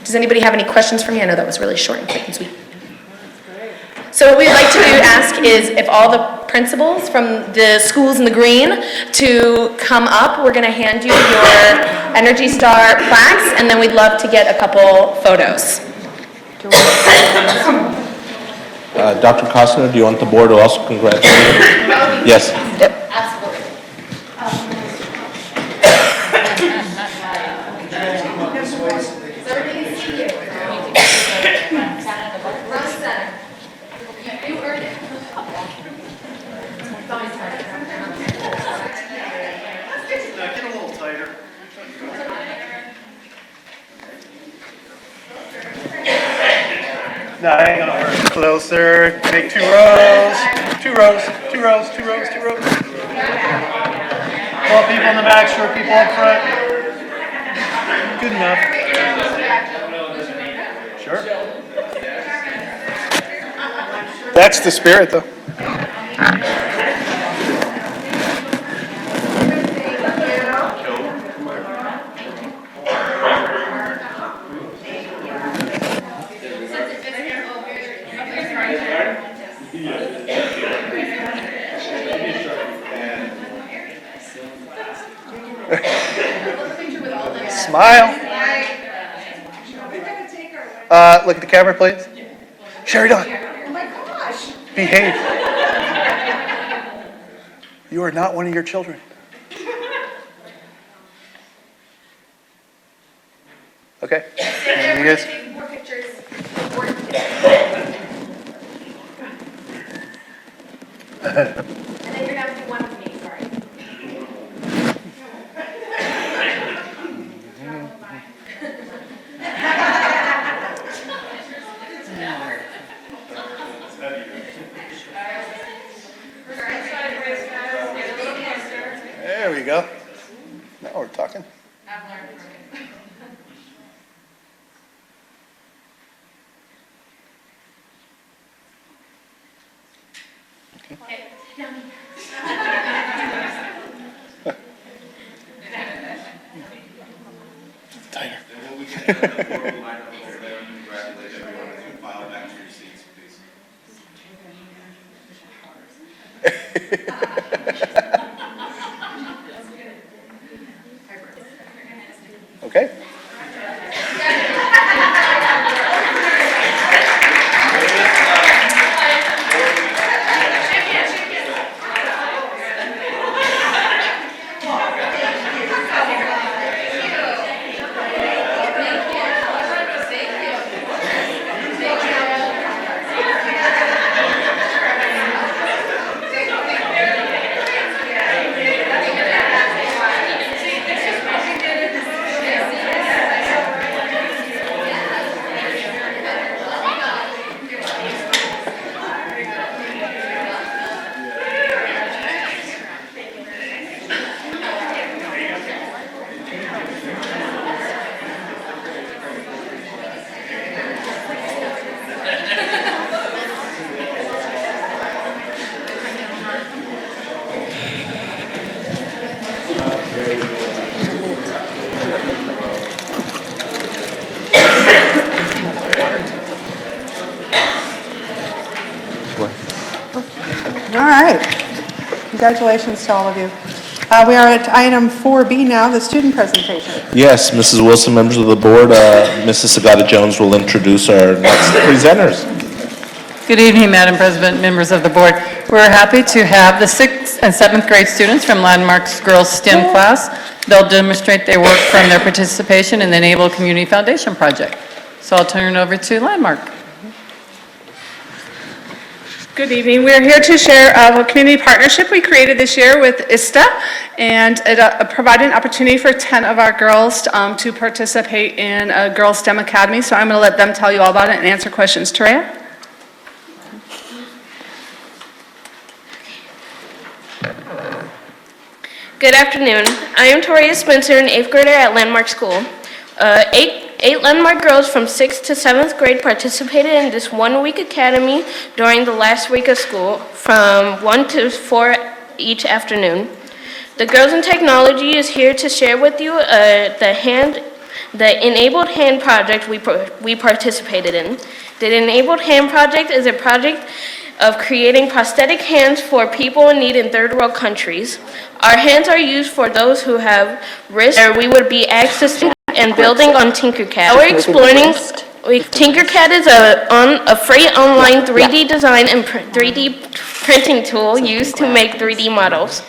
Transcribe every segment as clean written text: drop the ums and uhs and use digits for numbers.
Does anybody have any questions for me? I know that was really short and quick and sweet. So what we'd like to ask is if all the principals from the schools in the green to come up. We're going to hand you your Energy Star plaques, and then we'd love to get a couple photos. Dr. Costner, do you want the board to also congratulate you? Yes. Yep. Absolutely. No, I ain't gonna work. Closer. Make 2 rows. 2 rows. 2 rows. 2 rows. 2 rows. Tall people in the back, short people up front. Good enough. Sure. That's the spirit, though. Smile. Look at the camera, please. Sheridan. Oh my gosh. Behave. You are not one of your children. Okay. And you guys. More pictures. And then you're going to do one of me, sorry. There we go. Now we're talking. Okay. Tighter. Okay. All right. Congratulations to all of you. We are at item 4B now, the student presentation. Yes, Mrs. Wilson, members of the board, Mrs. Sagata-Jones will introduce our next presenters. Good evening, Madam President, members of the board. We're happy to have the 6th and 7th grade students from Landmark's Girls STEM class. They'll demonstrate their work from their participation in the Enable Community Foundation project. So I'll turn it over to Landmark. Good evening. We are here to share a community partnership we created this year with ISTA, and it provided an opportunity for 10 of our girls to participate in a Girls STEM Academy. So I'm going to let them tell you all about it and answer questions. Toraya? Good afternoon. I am Toria Spencer, an 8th grader at Landmark School. Eight Landmark girls from 6th to 7th grade participated in this one-week academy during the last week of school from 1 to 4 each afternoon. The Girls in Technology is here to share with you the The Enabled Hand Project we participated in. The Enabled Hand Project is a project of creating prosthetic hands for people in need in third world countries. Our hands are used for those who have wrists, or we would be accessing and building on Tinkercad. We're exploring. Tinkercad is a free online 3D design and 3D printing tool used to make 3D models.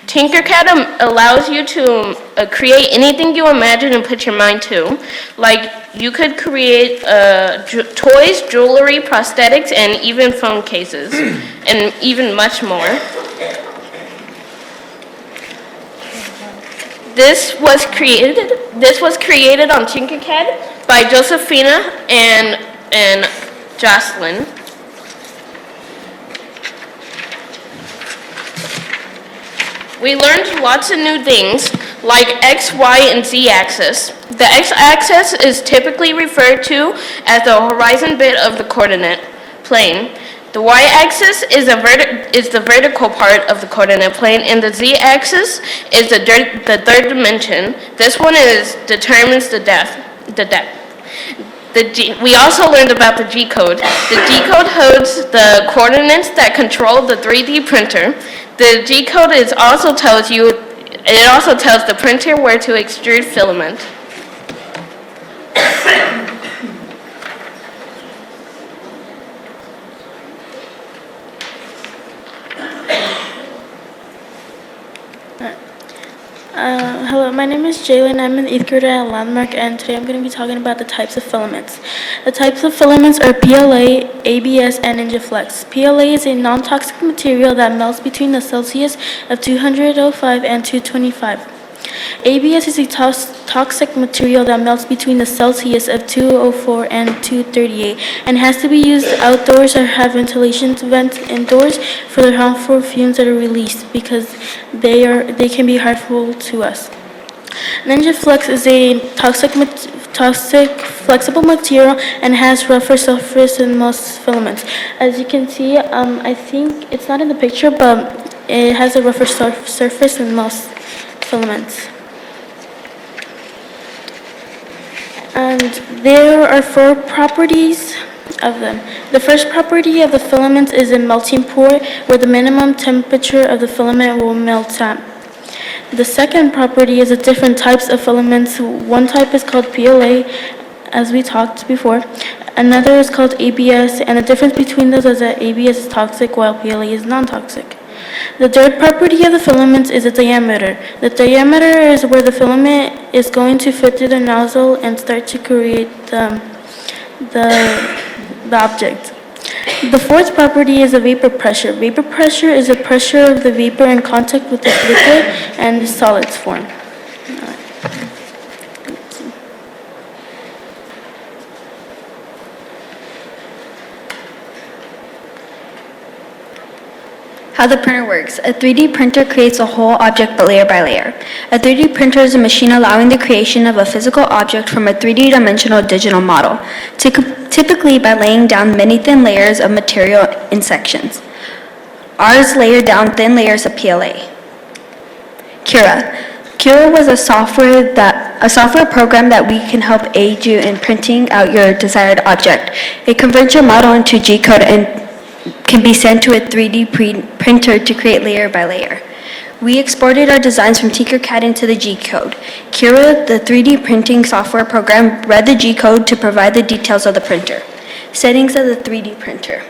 Tinkercad allows you to create anything you imagine and put your mind to. Like, you could create toys, jewelry, prosthetics, and even phone cases, and even much more. This was created on Tinkercad by Josephina and Jocelyn. We learned lots of new things, like X, Y, and Z axis. The X axis is typically referred to as the horizon bit of the coordinate plane. The Y axis is the vertical part of the coordinate plane, and the Z axis is the third dimension. This one determines the depth. We also learned about the G code. The G code holds the coordinates that control the 3D printer. The G code also tells the printer where to extrude filament. Hello, my name is Jalen. I'm an 8th grader at Landmark, and today I'm going to be talking about the types of filaments. The types of filaments are PLA, ABS, and NinjaFlex. PLA is a non-toxic material that melts between the Celsius of 205 and 225. ABS is a toxic material that melts between the Celsius of 204 and 238 and has to be used outdoors or have ventilation vents indoors for the harmful fumes that are released because they can be harmful to us. NinjaFlex is a toxic flexible material and has rougher surface than most filaments. As you can see, I think it's not in the picture, but it has a rougher surface than most filaments. And there are 4 properties of them. The first property of the filaments is a melting point, where the minimum temperature of the filament will melt at. The second property is the different types of filaments. One type is called PLA, as we talked before. Another is called ABS, and the difference between those is that ABS is toxic while PLA is non-toxic. The third property of the filaments is the diameter. The diameter is where the filament is going to fit through the nozzle and start to create the object. The fourth property is the vapor pressure. Vapor pressure is the pressure of the vapor in contact with the liquid and the solids form. How the printer works. A 3D printer creates a whole object but layer by layer. A 3D printer is a machine allowing the creation of a physical object from a 3D dimensional digital model, typically by laying down many thin layers of material in sections. Ours layered down thin layers of PLA. Cura. Cura was a software program that we can help aid you in printing out your desired object. It converts your model into G-code and can be sent to a 3D printer to create layer by layer. We exported our designs from Tinkercad into the G-code. Cura, the 3D printing software program, read the G-code to provide the details of the printer. Settings of the 3D printer.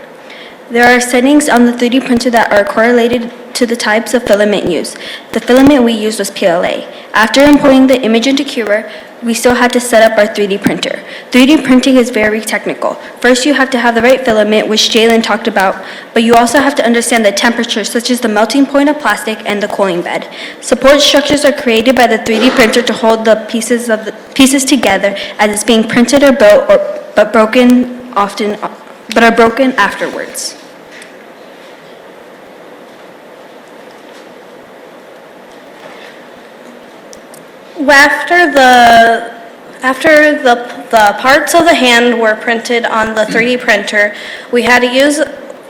There are settings on the 3D printer that are correlated to the types of filament used. The filament we used was PLA. After importing the image into Cura, we still had to set up our 3D printer. 3D printing is very technical. First, you have to have the right filament, which Jalen talked about, but you also have to understand the temperature, such as the melting point of plastic and the cooling bed. Support structures are created by the 3D printer to hold the pieces together as it's being printed or built, but are broken afterwards. After the parts of the hand were printed on the 3D printer, we had to use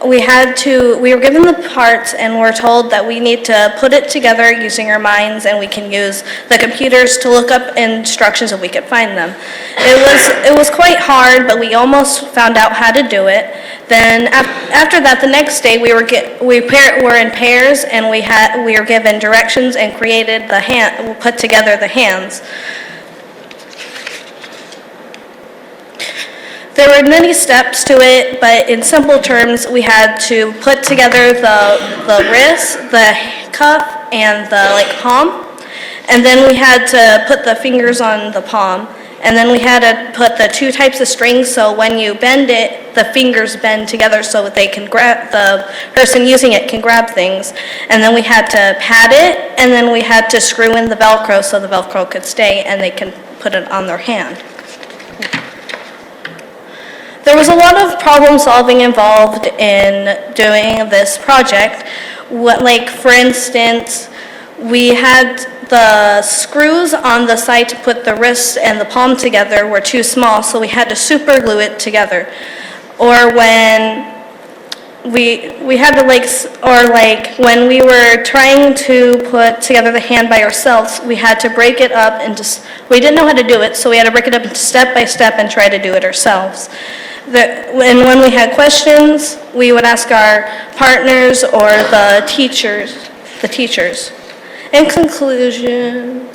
we were given the parts and we're told that we need to put it together using our minds, and we can use the computers to look up instructions if we could find them. It was quite hard, but we almost found out how to do it. Then after that, the next day we were in pairs, and we were given directions and put together the hands. There were many steps to it, but in simple terms, we had to put together the wrist, the cuff, and the palm. And then we had to put the fingers on the palm. And then we had to put the two types of strings, so when you bend it, the fingers bend together so that they can grab, the person using it can grab things. And then we had to pad it, and then we had to screw in the Velcro so the Velcro could stay and they can put it on their hand. There was a lot of problem solving involved in doing this project. For instance, we had the screws on the side to put the wrist and the palm together were too small, so we had to super glue it together. Or when we had to when we were trying to put together the hand by ourselves, we had to break it up into, we didn't know how to do it, so we had to break it up into step by step and try to do it ourselves. And when we had questions, we would ask our partners or the teachers. In conclusion,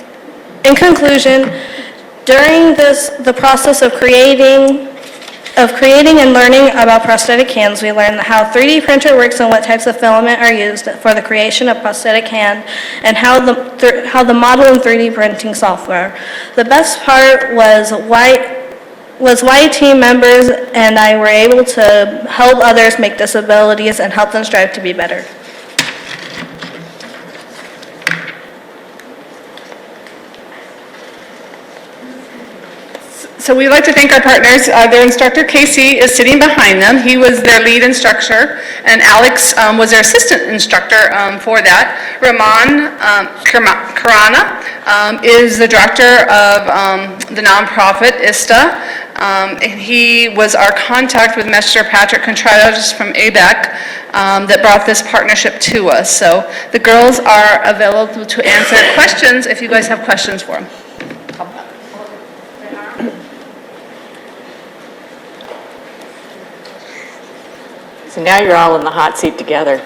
during the process of creating and learning about prosthetic hands, we learned how 3D printer works and what types of filament are used for the creation of prosthetic hand, and how the model and 3D printing software. The best part was why team members and I were able to help others make disabilities and help them strive to be better. So we'd like to thank our partners. Their instructor, Casey, is sitting behind them. He was their lead instructor, and Alex was their assistant instructor for that. Rahman Karana is the director of the nonprofit ISTA, and he was our contact with Mr. Patrick Contreras from ABEC that brought this partnership to us. So the girls are available to answer questions if you guys have questions for them. So now you're all in the hot seat together.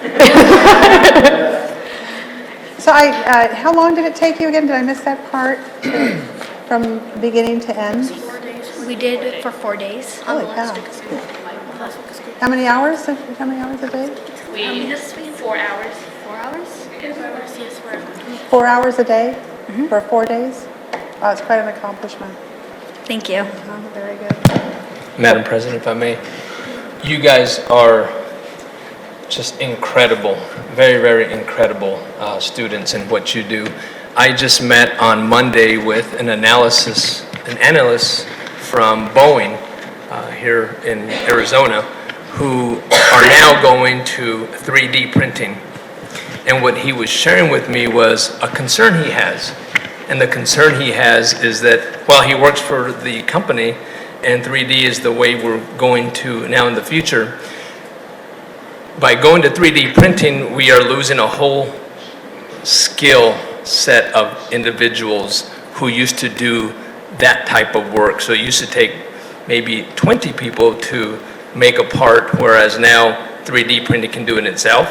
So how long did it take you again? Did I miss that part from beginning to end? 4 days. We did it for 4 days. Holy cow. How many hours a day? 4 hours. 4 hours? Yes, 4 hours. 4 hours a day for 4 days? Oh, it's quite an accomplishment. Thank you. Very good. Madam President, if I may, you guys are just incredible, very, very incredible students in what you do. I just met on Monday with an analyst from Boeing here in Arizona who are now going to 3D printing. And what he was sharing with me was a concern he has. And the concern he has is that while he works for the company and 3D is the way we're going to now in the future, by going to 3D printing, we are losing a whole skill set of individuals who used to do that type of work. So it used to take maybe 20 people to make a part, whereas now 3D printing can do it itself.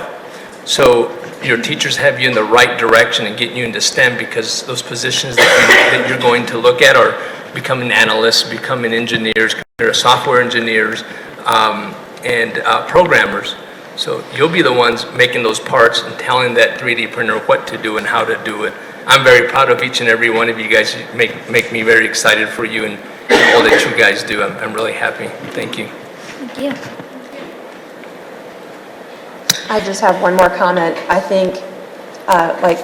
So your teachers have you in the right direction and getting you into STEM, because those positions that you're going to look at are becoming analysts, becoming engineers, software engineers, and programmers. So you'll be the ones making those parts and telling that 3D printer what to do and how to do it. I'm very proud of each and every one of you guys. You make me very excited for you and all that you guys do. I'm really happy. Thank you. Thank you. I just have one more comment. I think, like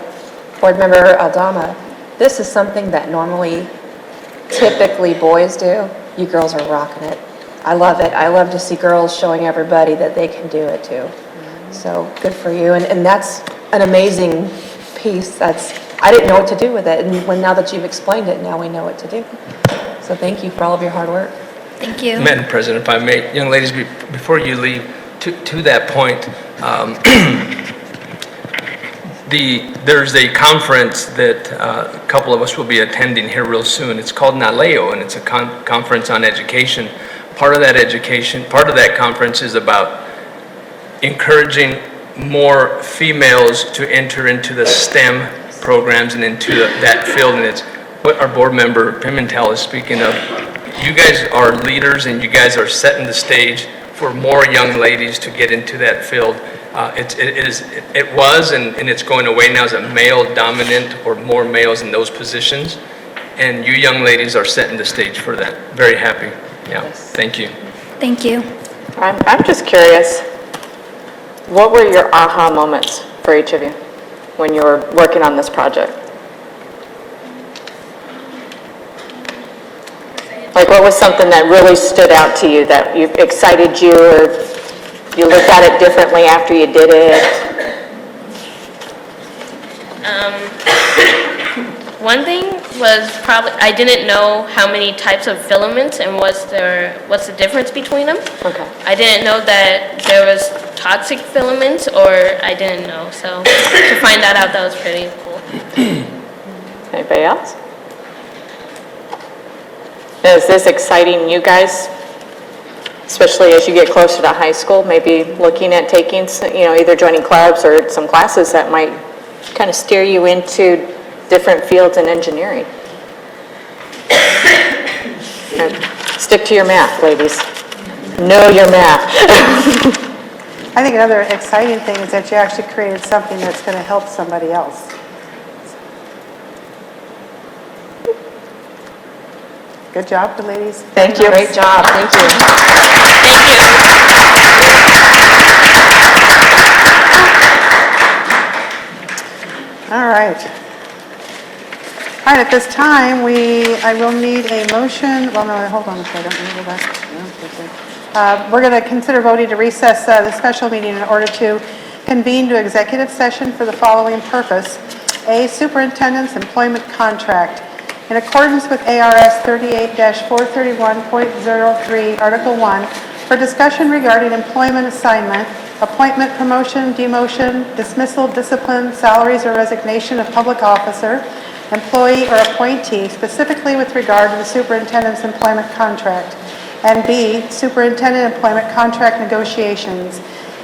Board Member Aldama, this is something that normally, typically boys do. You girls are rocking it. I love it. I love to see girls showing everybody that they can do it too. So good for you. And that's an amazing piece. I didn't know what to do with it. And now that you've explained it, now we know what to do. So thank you for all of your hard work. Thank you. Madam President, if I may, young ladies, before you leave, To that point, there's a conference that a couple of us will be attending here real soon. It's called NALEO, and it's a conference on education. Part of that conference is about encouraging more females to enter into the STEM programs and into that field, and it's what our board member Pimentel is speaking of. You guys are leaders, and you guys are setting the stage for more young ladies to get into that field. It was, and it's going away now as a male dominant or more males in those positions. And you young ladies are setting the stage for that. Very happy. Yeah, thank you. Thank you. I'm just curious, what were your aha moments for each of you when you were working on this project? Like, what was something that really stood out to you, that excited you, or you looked at it differently after you did it? One thing was probably, I didn't know how many types of filaments and what's the difference between them. Okay. I didn't know that there was toxic filaments, or I didn't know. So to find that out, that was pretty cool. Anybody else? Is this exciting you guys, especially as you get closer to high school, maybe looking at taking, either joining clubs or some classes that might kind of steer you into different fields in engineering? Stick to your math, ladies. Know your math. I think another exciting thing is that you actually created something that's going to help somebody else. Good job, ladies. Thank you. Great job. Thank you. All right. All right, at this time, I will need a motion, well, no, hold on a second, let me go back. We're going to consider voting to recess the special meeting in order to convene to executive session for the following purpose. A, superintendent's employment contract. In accordance with ARS 38-431.03, Article 1, for discussion regarding employment assignment, appointment, promotion, demotion, dismissal, discipline, salaries, or resignation of public officer, employee, or appointee, specifically with regard to the superintendent's employment contract. And B, superintendent employment contract negotiations.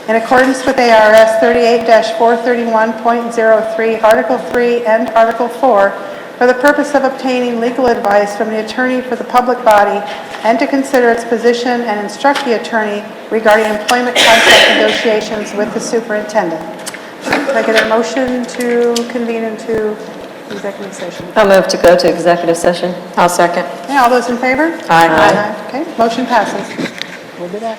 In accordance with ARS 38-431.03, Article 3 and Article 4, for the purpose of obtaining legal advice from the attorney for the public body and to consider its position and instruct the attorney regarding employment contract negotiations with the superintendent. Can I get a motion to convene into executive session? I'll move to go to executive session. I'll second. Okay, all those in favor? Aye. Okay, motion passes. We'll be back.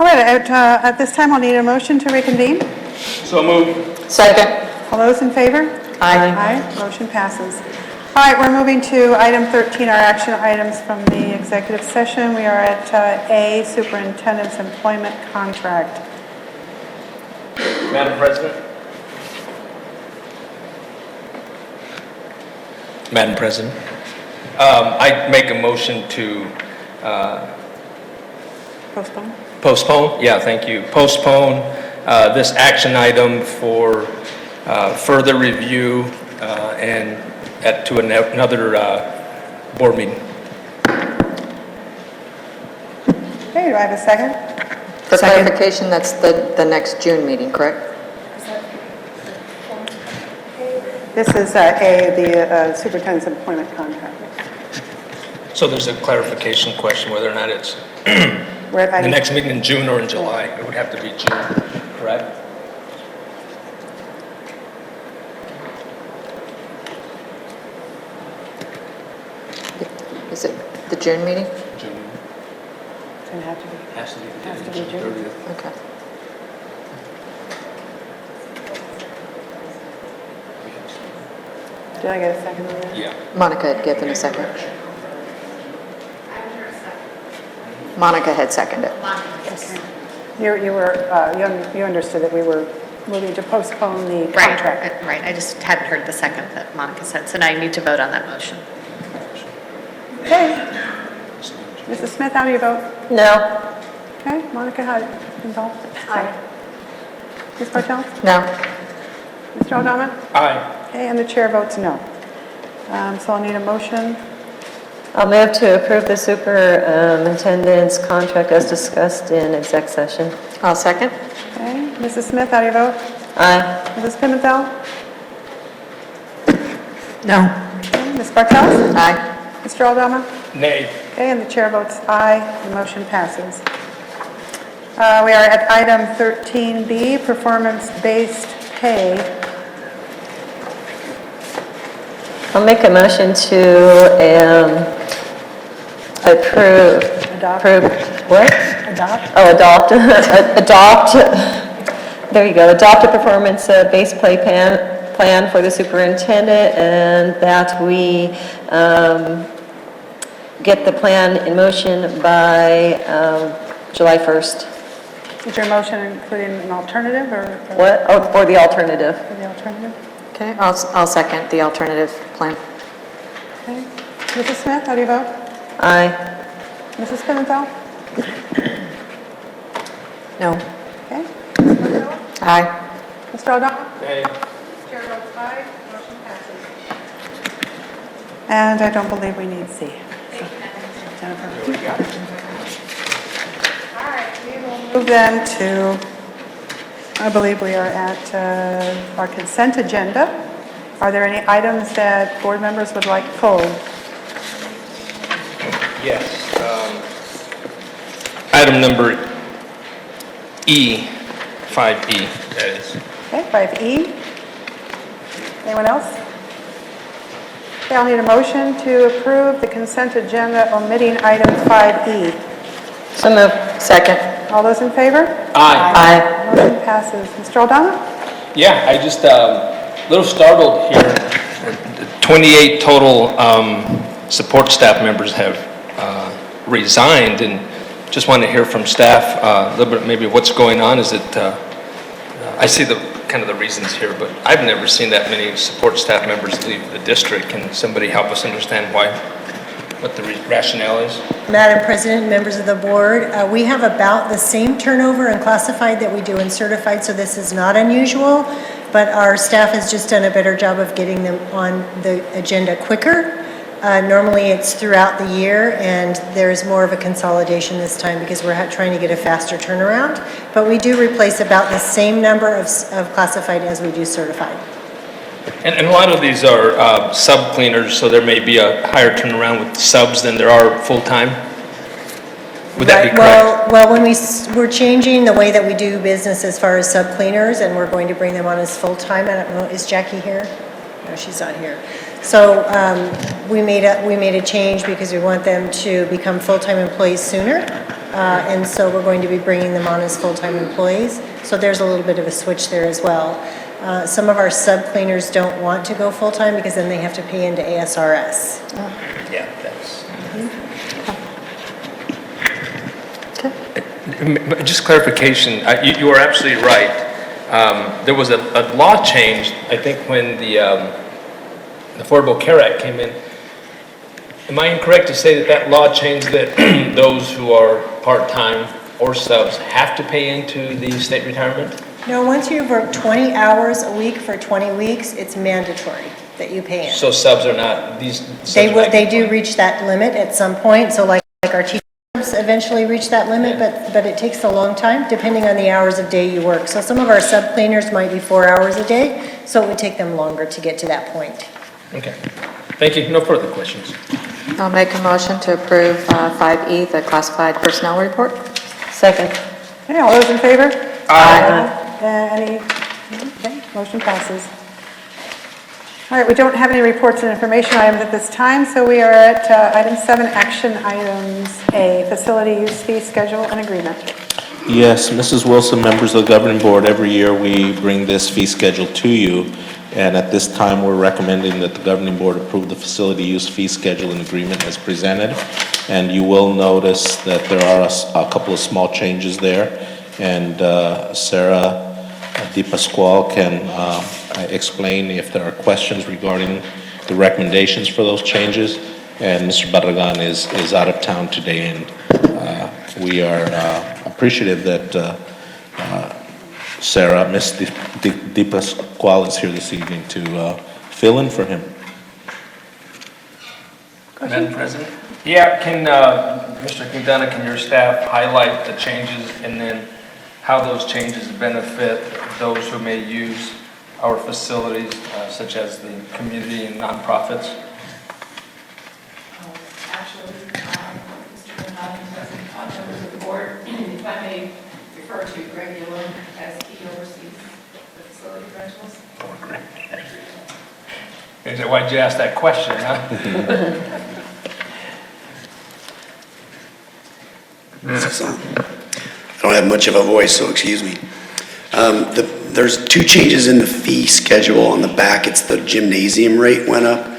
All right, at this time, I'll need a motion to reconvene. So moved. Second. All those in favor? Aye. Aye, motion passes. All right, we're moving to item 13, our action items from the executive session. We are at A, Superintendent's Employment Contract. Madam President? Madam President, I make a motion to Postpone? postpone, yeah, thank you, postpone this action item for further review and to another board meeting. Okay, do I have a second? For clarification, that's the next June meeting, correct? This is A, the Superintendent's Employment Contract. So there's a clarification question whether or not it's We're at the item, next meeting in June or in July. It would have to be June, correct? Is it the June meeting? June. it's going to have to be. Has to be. Has to be June. 30th. Okay. Did I get a second on that? Yeah. Monica had given a second. Monica had seconded. You understood that we were moving to postpone the contract. Right, I just hadn't heard the second that Monica said, so now you need to vote on that motion. Okay. Mrs. Smith, how do you vote? No. Okay, Monica, how do you vote? Aye. Ms. Bartels? No. Mr. Aldama? Aye. Okay, and the chair votes no. So I'll need a motion. I'll move to approve the superintendent's contract as discussed in exec session. I'll second. Okay, Mrs. Smith, how do you vote? Aye. Mrs. Pimentel? No. Okay, Ms. Bartels? Aye. Mr. Aldama? Nay. Okay, and the chair votes aye, the motion passes. We are at item 13B, performance-based pay. I'll make a motion to approve. Adopt. What? Adopt. Oh, adopt. Adopt. There you go. Adopt a performance-based pay plan for the superintendent, and that we get the plan in motion by July 1st. Is your motion including an alternative or? What? Oh, for the alternative. For the alternative? Okay, I'll second the alternative plan. Okay. Mrs. Smith, how do you vote? Aye. Mrs. Pimentel? No. Okay. Aye. Mr. O'Donnell? Nay. Chair votes aye, motion passes. And I don't believe we need C. Jennifer. All right, we will move then to, I believe we are at our consent agenda. Are there any items that board members would like pulled? Yes. Item number E, 5E, that is. Okay, 5E. Anyone else? Okay, I'll need a motion to approve the consent agenda omitting item 5E. So move. Second. All those in favor? Aye. Motion passes. Mr. Aldana? Yeah, I just, a little startled here. 28 total support staff members have resigned, and just want to hear from staff a little bit maybe what's going on. Is it, I see the kind of the reasons here, but I've never seen that many support staff members leave the district. Can somebody help us understand why, what the rationale is? Madam President, members of the board, we have about the same turnover in classified that we do in certified, so this is not unusual, but our staff has just done a better job of getting them on the agenda quicker. Normally it's throughout the year, and there's more of a consolidation this time because we're trying to get a faster turnaround, but we do replace about the same number of classified as we do certified. And a lot of these are sub cleaners, so there may be a higher turnaround with subs than there are full-time? Would that be correct? Well, when we're changing the way that we do business as far as sub-cleaners, and we're going to bring them on as full-time. I don't know, is Jackie here? No, she's not here. So we made a change because we want them to become full-time employees sooner. and so we're going to be bringing them on as full-time employees. So there's a little bit of a switch there as well. Some of our sub-cleaners don't want to go full-time because then they have to pay into ASRS. Yeah, that's. Just clarification, you are absolutely right. There was a law change, I think, when the Affordable Care Act came in. Am I incorrect to say that that law changed that those who are part-time or subs have to pay into the state retirement? No, once you've worked 20 hours a week for 20 weeks, it's mandatory that you pay in. So subs are not, these. They do reach that limit at some point, so like our teachers eventually reach that limit, but it takes a long time depending on the hours of day you work. So some of our sub cleaners might be 4 hours a day, so it would take them longer to get to that point. Okay, thank you, no further questions. I'll make a motion to approve 5E, the classified personnel report. Second. Okay, all those in favor? Aye. Any? Okay, motion passes. All right, we don't have any reports and information items at this time, so we are at item 7, action items A, facility use fee schedule and agreement. Yes, Mrs. Wilson, members of the governing board, every year we bring this fee schedule to you, and at this time we're recommending that the governing board approve the facility use fee schedule and agreement as presented. And you will notice that there are a couple of small changes there, and Sarah DePasquale can explain if there are questions regarding the recommendations for those changes. And Mr. Barragan is out of town today, and we are appreciative that Sarah, Ms. DePasquale is here this evening to fill in for him. Madam President? Yeah, can, Mr. McDonough, can your staff highlight the changes and then how those changes benefit those who may use our facilities, such as the community and nonprofits? Actually, Mr. Bernard, President, members of the board, if I may refer to Greg Dillon as he oversees the facility rentals. Why'd you ask that question, huh? I don't have much of a voice, so excuse me. There's 2 changes in the fee schedule on the back. It's the gymnasium rate went up.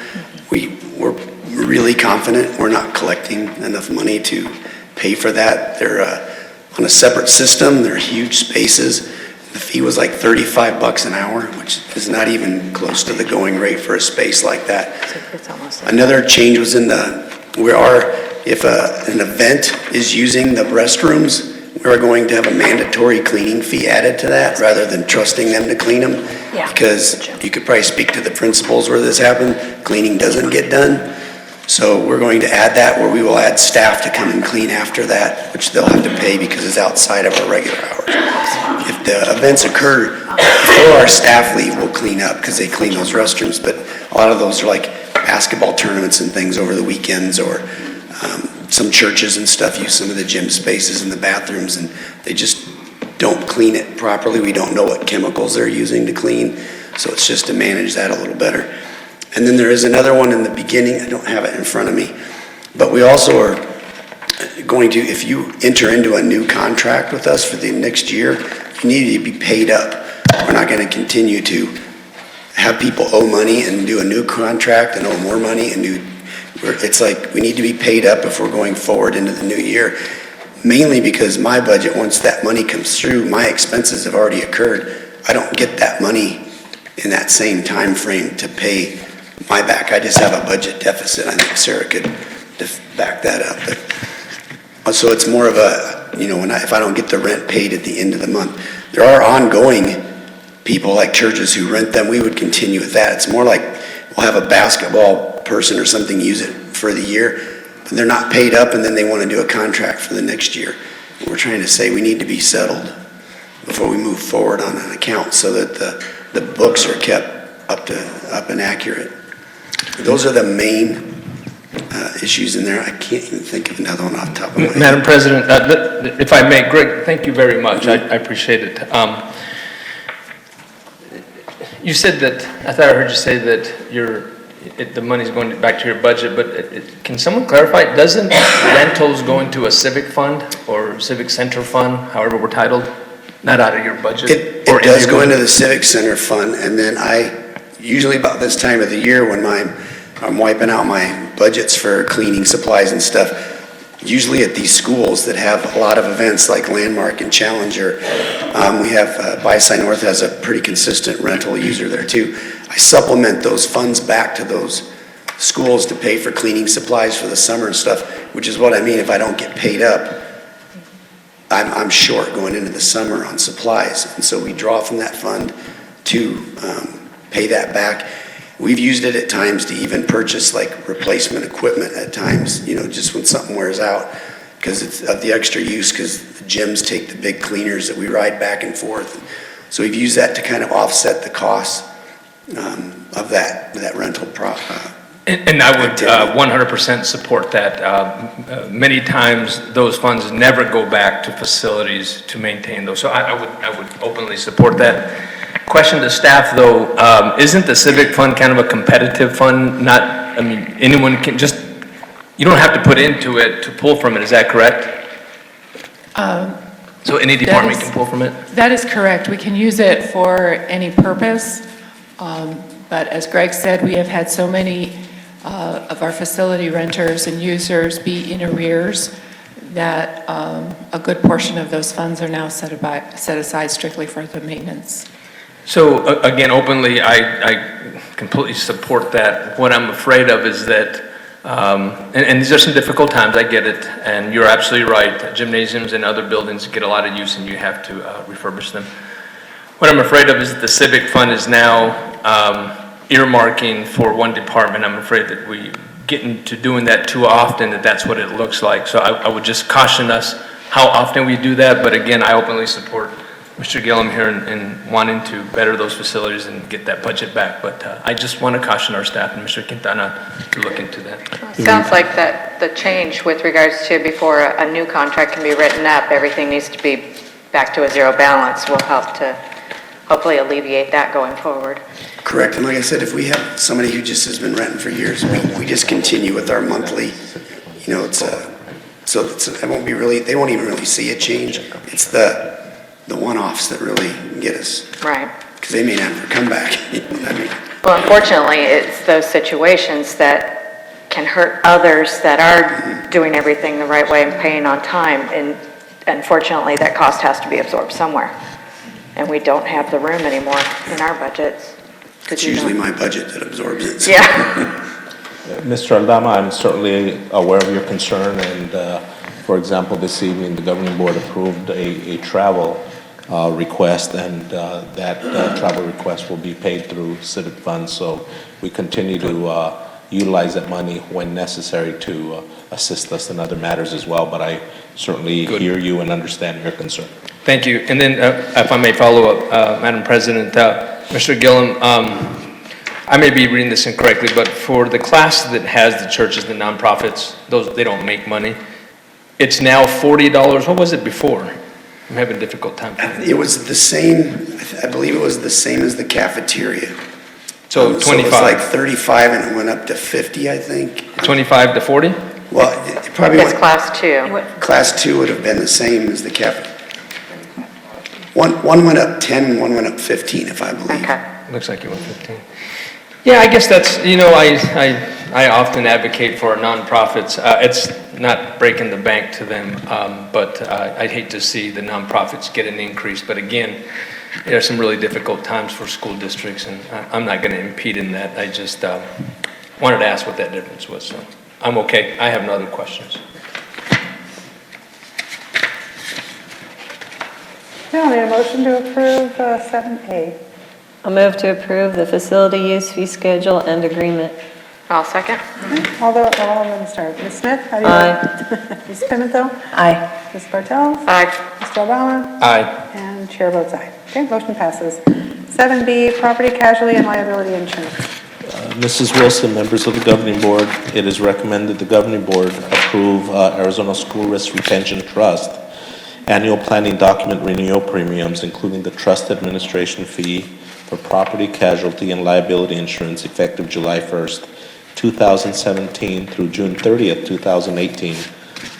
We're really confident we're not collecting enough money to pay for that. They're on a separate system. They're huge spaces. The fee was like $35 an hour, which is not even close to the going rate for a space like that. Another change was in if an event is using the restrooms, we're going to have a mandatory cleaning fee added to that rather than trusting them to clean them. Yeah. Because you could probably speak to the principals where this happened, cleaning doesn't get done. So we're going to add that where we will add staff to come and clean after that, which they'll have to pay because it's outside of our regular hours. If the events occur before our staff leave, we'll clean up because they clean those restrooms. But a lot of those are like basketball tournaments and things over the weekends, or some churches and stuff use some of the gym spaces and the bathrooms, and they just don't clean it properly. We don't know what chemicals they're using to clean, so it's just to manage that a little better. And then there is another one in the beginning. I don't have it in front of me, but we also are going to, if you enter into a new contract with us for the next year, you need to be paid up. We're not going to continue to have people owe money and do a new contract and owe more money and do. It's like we need to be paid up if we're going forward into the new year, mainly because my budget, once that money comes through, my expenses have already occurred. I don't get that money in that same time frame to pay my back. I just have a budget deficit. I think Sarah could back that up. But, so it's more of a, if I don't get the rent paid at the end of the month, there are ongoing people like churches who rent them. We would continue with that. It's more like we'll have a basketball person or something use it for the year, but they're not paid up, and then they want to do a contract for the next year. We're trying to say we need to be settled before we move forward on an account so that the books are kept up and accurate. Those are the main issues in there. I can't even think of another one off the top of my head. Madam President, if I may, Greg, thank you very much. I appreciate it. You said that, I thought I heard you say that the money's going back to your budget, but can someone clarify, doesn't rentals go into a civic fund or civic center fund, however we're titled? Not out of your budget? It does go into the Civic Center Fund, and then usually about this time of the year when I'm wiping out my budgets for cleaning supplies and stuff, usually at these schools that have a lot of events like Landmark and Challenger, we have, Bi-Sci North has a pretty consistent rental user there too. I supplement those funds back to those schools to pay for cleaning supplies for the summer and stuff, which is what I mean if I don't get paid up. I'm short going into the summer on supplies, and so we draw from that fund to pay that back. We've used it at times to even purchase like replacement equipment at times, just when something wears out, because it's of the extra use, because the gyms take the big cleaners that we ride back and forth. So we've used that to kind of offset the costs of that rental And I would 100% support that. Many times, those funds never go back to facilities to maintain those. So I would openly support that. Question to staff, though, isn't the civic fund kind of a competitive fund? Anyone can just, you don't have to put into it to pull from it, is that correct? So any department can pull from it? That is correct. We can use it for any purpose. But as Greg said, we have had so many of our facility renters and users be in arrears that a good portion of those funds are now set aside strictly for the maintenance. So again, openly, I completely support that. What I'm afraid of is that, and these are some difficult times, I get it, and you're absolutely right. Gymnasiums and other buildings get a lot of use and you have to refurbish them. What I'm afraid of is that the civic fund is now earmarking for one department. I'm afraid that we get into doing that too often, that's what it looks like. So I would just caution us how often we do that, but again, I openly support Mr. Gillum here in wanting to better those facilities and get that budget back. But I just want to caution our staff and Mr. Quintana to look into that. Sounds like that the change with regards to before a new contract can be written up, everything needs to be back to a zero balance will help to hopefully alleviate that going forward. Correct, and like I said, if we have somebody who just has been renting for years, we just continue with our monthly, it won't be really, they won't even really see a change. It's the one-offs that really get us. Right. Because they may never come back. Well, unfortunately, it's those situations that can hurt others that are doing everything the right way and paying on time, and unfortunately, that cost has to be absorbed somewhere. And we don't have the room anymore in our budgets. It's usually my budget that absorbs it. Yeah. Mr. Aldama, I'm certainly aware of your concern, and for example, this evening, the governing board approved a travel request, and that travel request will be paid through civic funds, so we continue to utilize that money when necessary to assist us in other matters as well, but I certainly hear you and understand your concern. Thank you. And then if I may follow up, Madam President, Mr. Gillum, I may be reading this incorrectly, but for the class that has the churches, the nonprofits, they don't make money. It's now $40. What was it before? I'm having a difficult time. It was the same, I believe it was the same as the cafeteria. So 25. So it was like 35 and it went up to 50, I think. 25 to 40? Well, it probably It's went, class 2. class 2 would have been the same as the cafeteria. One went up 10 and one went up 15, if I believe. Okay. Looks like you went 15. Yeah, I guess that's, I often advocate for nonprofits. It's not breaking the bank to them, but I'd hate to see the nonprofits get an increase. But again, there are some really difficult times for school districts, and I'm not going to impede in that. I just wanted to ask what that difference was. So I'm okay. I have no other questions. Now, I need a motion to approve 7A. I'll move to approve the facility use fee schedule and agreement. I'll second. All of them start. Ms. Smith? How do you vote? Ms. Pimentel? Aye. Ms. Bartels? Aye. Mr. Obama? Aye. And chair votes aye. Okay, motion passes. 7B, property casualty and liability insurance. Mrs. Wilson, members of the governing board, it is recommended the governing board approve Arizona School Risk Retention Trust annual planning document renewal premiums, including the trust administration fee, for property, casualty, and liability insurance effective July 1st, 2017 through June 30th, 2018,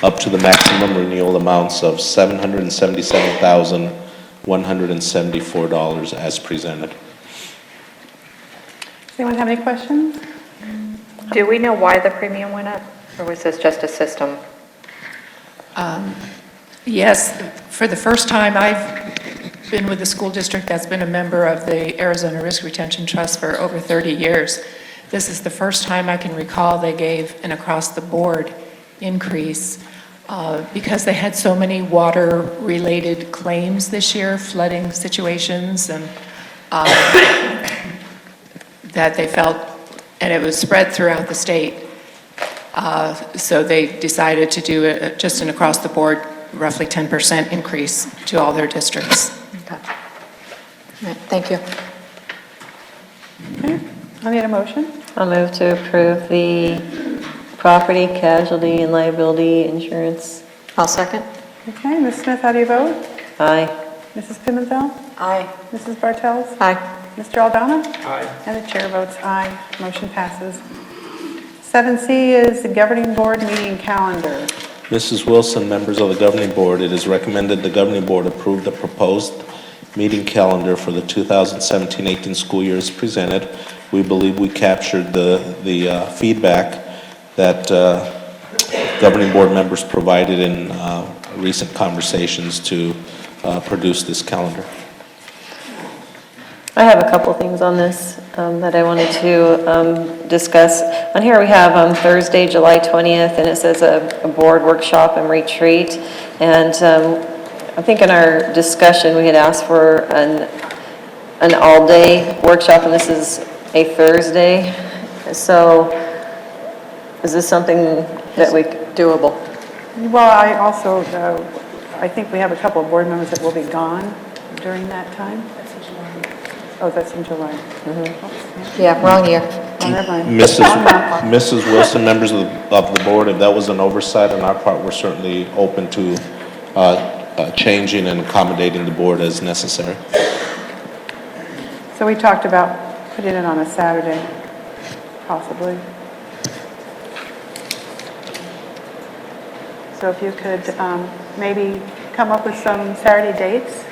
up to the maximum renewal amounts of $777,174 as presented. Does anyone have any questions? Do we know why the premium went up, or was this just a system? Yes, for the first time, I've been with the school district that's been a member of the Arizona Risk Retention Trust for over 30 years. This is the first time I can recall they gave an across-the-board increase because they had so many water-related claims this year, flooding situations, and that they felt, and it was spread throughout the state. So they decided to do just an across-the-board, roughly 10% increase to all their districts. Okay. All right, thank you. Okay, I need a motion. I'll move to approve the property, casualty, and liability insurance. I'll second. Okay, Ms. Smith, how do you vote? Aye. Mrs. Pimentel? Aye. Mrs. Bartels? Aye. Mr. Aldana? Aye. And the chair votes aye. Motion passes. 7C is the governing board meeting calendar. Mrs. Wilson, members of the governing board, it is recommended the governing board approve the proposed meeting calendar for the 2017-18 school year as presented. We believe we captured the feedback that governing board members provided in recent conversations to produce this calendar. I have a couple things on this that I wanted to discuss. On here we have Thursday, July 20th, and it says a board workshop and retreat. And I think in our discussion, we had asked for an all-day workshop, and this is a Thursday. So is this something that we doable? Well, I also, I think we have a couple of board members that will be gone during that time. Oh, that's in July. Yeah, wrong year. Oh, never mind. Mrs. Wilson, members of the board, if that was an oversight on our part, we're certainly open to changing and accommodating the board as necessary. So we talked about putting it on a Saturday, possibly. So if you could maybe come up with some Saturday dates.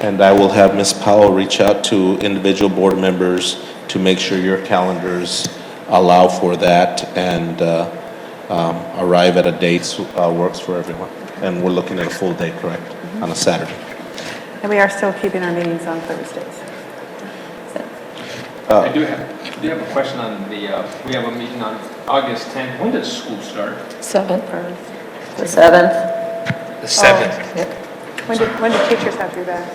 And I will have Ms. Powell reach out to individual board members to make sure your calendars allow for that and arrive at a date works for everyone. And we're looking at a full day, correct? On a Saturday. And we are still keeping our meetings on Thursdays. I do have a question on the, we have a meeting on August 10th. When does school start? 7th. The 7th? The 7th. Yep. When do teachers have to be back?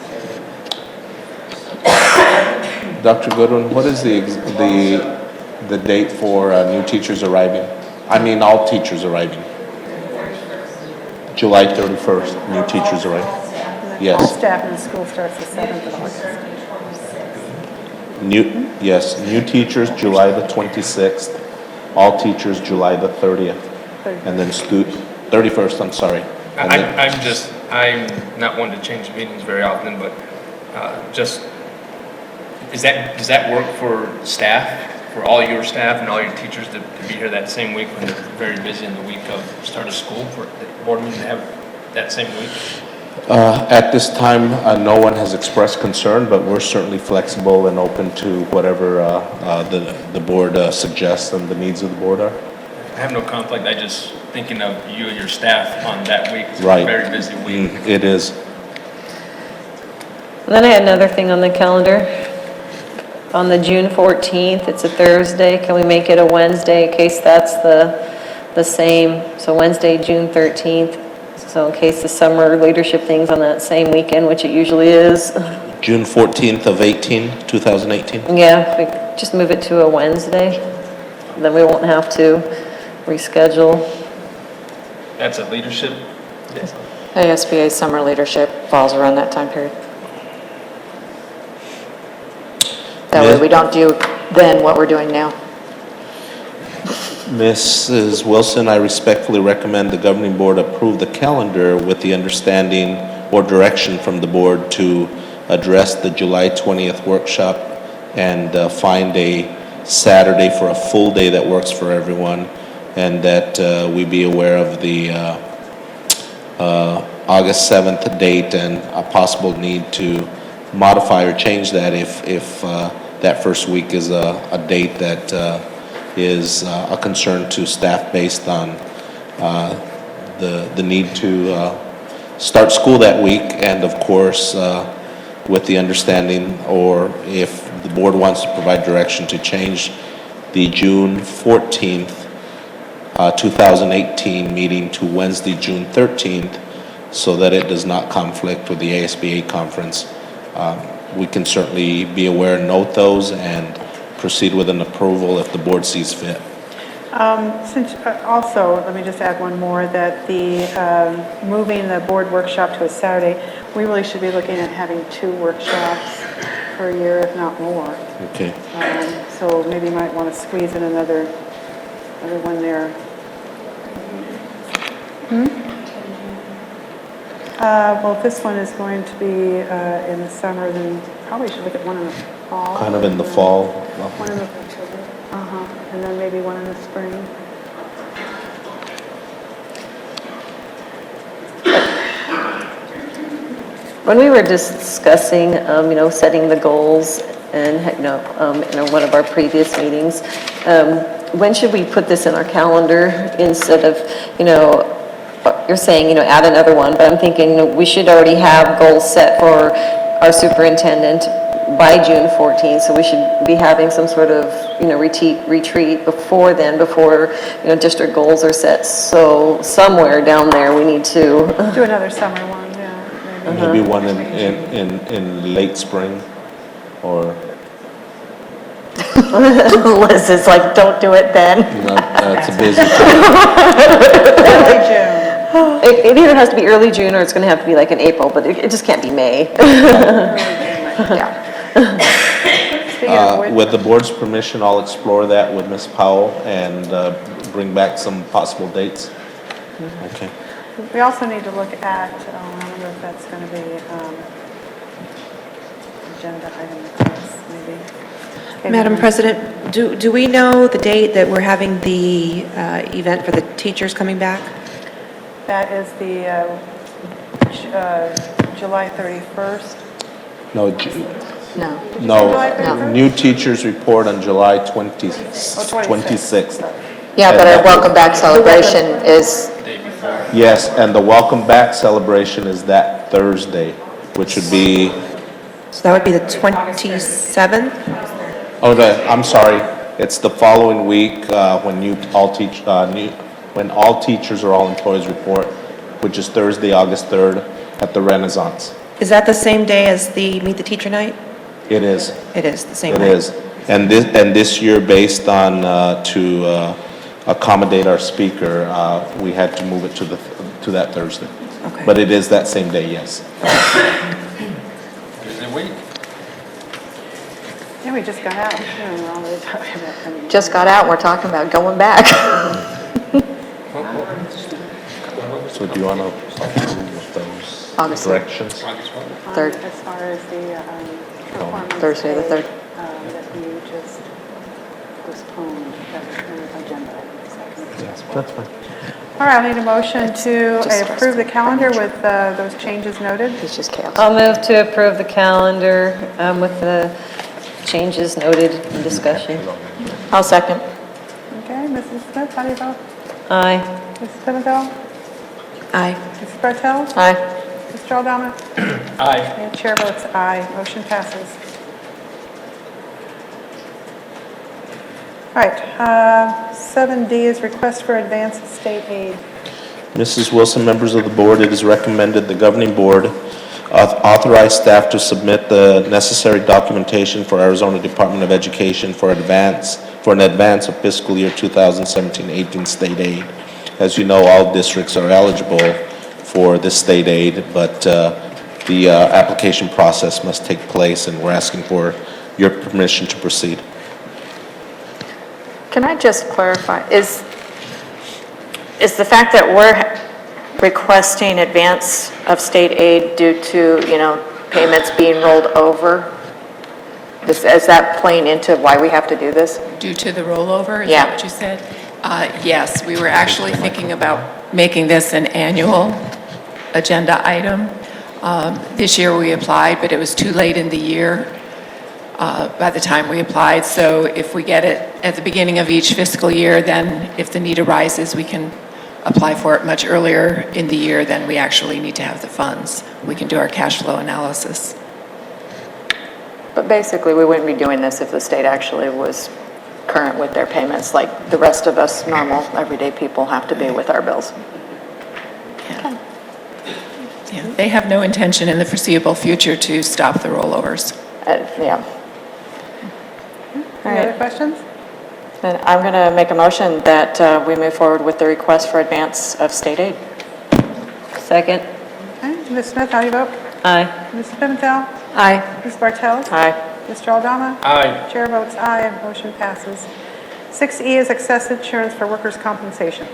Dr. Goodwin, what is the date for new teachers arriving? I mean, all teachers arriving. July 31st, new teachers arriving. All Yes. staff in the school starts the 7th of August. New teachers, July the 26th. All teachers, July the 30th. And then 31st, I'm sorry. And then- I'm not one to change meetings very often, but does that work for staff, for all your staff and all your teachers to be here that same week when they're very busy in the week of start of school, for the board meeting to have that same week? At this time, no one has expressed concern, but we're certainly flexible and open to whatever the board suggests and the needs of the board are. I have no conflict, I just thinking of you and your staff on that week. It's Right. a very busy week. It is. And then I had another thing on the calendar. On the June 14th, it's a Thursday. Can we make it a Wednesday in case that's the same? So Wednesday, June 13th. So in case the summer leadership thing's on that same weekend, which it usually is. June 14th of 2018. Yeah, if we just move it to a Wednesday, then we won't have to reschedule. That's a leadership day. ASBA summer leadership falls around that time period. That way we don't do then what we're doing now. Mrs. Wilson, I respectfully recommend the governing board approve the calendar with the understanding or direction from the board to address the July 20th workshop and find a Saturday for a full day that works for everyone, and that we be aware of the August 7th date and a possible need to modify or change that if that first week is a date that is a concern to staff based on the need to start school that week, and of course, with the understanding, or if the board wants to provide direction to change the June 14th, 2018 meeting to Wednesday, June 13th, so that it does not conflict with the ASBA conference. We can certainly be aware and note those and proceed with an approval if the board sees fit. Also, let me just add one more, that the moving the board workshop to a Saturday, we really should be looking at having 2 workshops per year, if not more. Okay. So maybe you might want to squeeze in another one there. Well, if this one is going to be in the summer, then probably should look at one in the fall. Kind of in the fall. One in the, and then maybe one in the spring. When we were discussing, setting the goals and, one of our previous meetings, when should we put this in our calendar instead of, you're saying, add another one, but I'm thinking we should already have goals set for our superintendent by June 14th, so we should be having some sort of, retreat before then, before, district goals are set. So somewhere down there, we need to do another summer one, yeah, maybe. Maybe one in late spring, or... Liz is like, don't do it then. No, that's a busy time. Early June. It either has to be early June or it's going to have to be like in April, but it just can't be May. Yeah. With the board's permission, I'll explore that with Ms. Powell and bring back some possible dates. Okay. We also need to look at, I wonder if that's going to be agenda item request, maybe. Okay, Madam President, do we know the date that we're having the event for the teachers coming back? That is the July 31st. No, No. new teachers report on July 26th. Yeah, but our welcome back celebration is, Yes, and the welcome back celebration is that Thursday, which would be, So that would be the 27th? I'm sorry, it's the following week when all teachers or all employees report, which is Thursday, August 3rd at the Renaissance. Is that the same day as the Meet the Teacher Night? It is. It is the same It night. is. And this year, based on, to accommodate our speaker, we had to move it to that Thursday. Okay. But it is that same day, yes. Yeah, we just got out. We're already talking about coming. just got out, we're talking about going back. So do you want to approve those August directions? Third. As far as the performance Thursday the day, 3rd. that we just postponed, that was kind of agenda item. Yes, that's fine. All right, I need a motion to approve the calendar with those changes noted. It's just chaos. I'll move to approve the calendar with the changes noted in discussion. I'll second. Okay, Mrs. Smith, how do you vote? Aye. Mrs. Pimentel? Aye. Mrs. Bartel? Aye. Mr. Aldama? Aye. And chair votes aye, motion passes. All right, 7D is request for advance of state aid. Mrs. Wilson, members of the board, it is recommended the governing board authorize staff to submit the necessary documentation for Arizona Department of Education for an advance of fiscal year 2017-18 state aid. As you know, all districts are eligible for this state aid, but the application process must take place, and we're asking for your permission to proceed. Can I just clarify, is the fact that we're requesting advance of state aid due to, payments being rolled over? Is that playing into why we have to do this? Due to the rollover, is Yeah. that what you said? Yes, we were actually thinking about making this an annual agenda item. This year we applied, but it was too late in the year by the time we applied. So if we get it at the beginning of each fiscal year, then if the need arises, we can apply for it much earlier in the year than we actually need to have the funds. We can do our cash flow analysis. But basically, we wouldn't be doing this if the state actually was current with their payments, like the rest of us normal, everyday people have to be with our bills. Yeah, they have no intention in the foreseeable future to stop the rollovers. Yeah. Any other questions? Then I'm going to make a motion that we move forward with the request for advance of state aid. Second. Okay, Ms. Smith, how do you vote? Aye. Mrs. Pimentel? Aye. Ms. Bartels? Aye. Mr. Aldama? Aye. Chair votes aye, and motion passes. 6E is excess insurance for workers' compensation.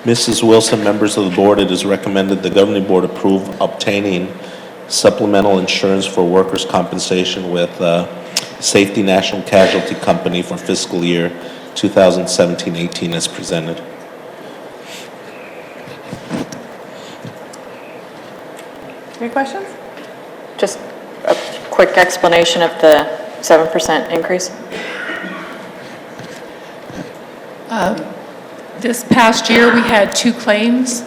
Mrs. Wilson, members of the board, it is recommended the governing board approve obtaining supplemental insurance for workers' compensation with Safety National Casualty Company for fiscal year 2017-18 as presented. Any questions? Just a quick explanation of the 7% increase. This past year, we had 2 claims